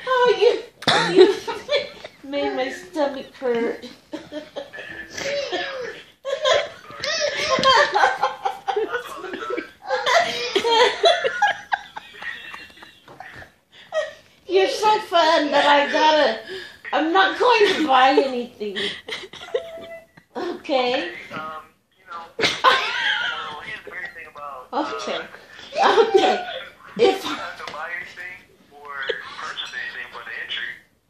Oh, you made my stomach hurt. You're so fun that I'm not going to buy anything. Okay. Okay. Okay. If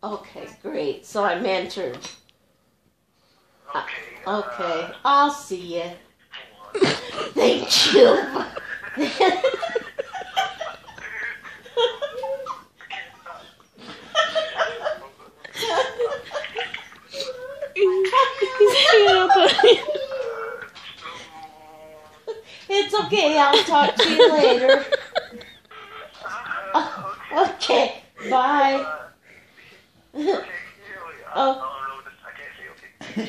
okay, great. So I'm entered. Okay. I'll see you. Thank you. It's okay. I'll talk to you later. Okay. Bye. Oh. You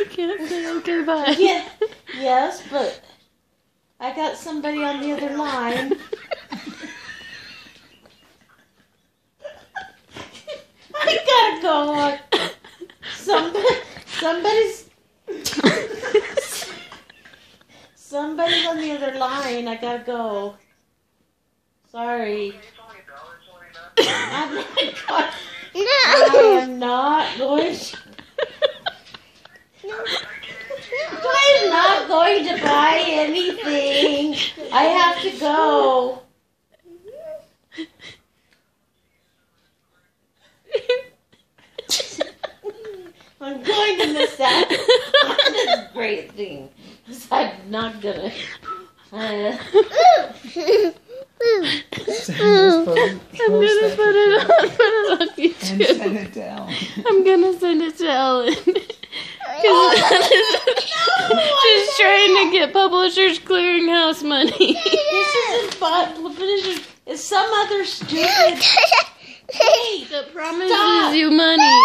can't say okay, bye. Yeah. Yes, but I got somebody on the other line. I gotta go. Somebody's on the other line. I gotta go. Sorry. I am not going to. I'm not going to buy anything. I have to go. I'm going to miss out on this great thing. Because I'm not gonna. I'm gonna put it on YouTube. And send it to Ellen. I'm gonna send it to Ellen. She's trying to get Publishers Clearinghouse money. This isn't Publishers. It's some other stupid. Hey, that promises stop. you money.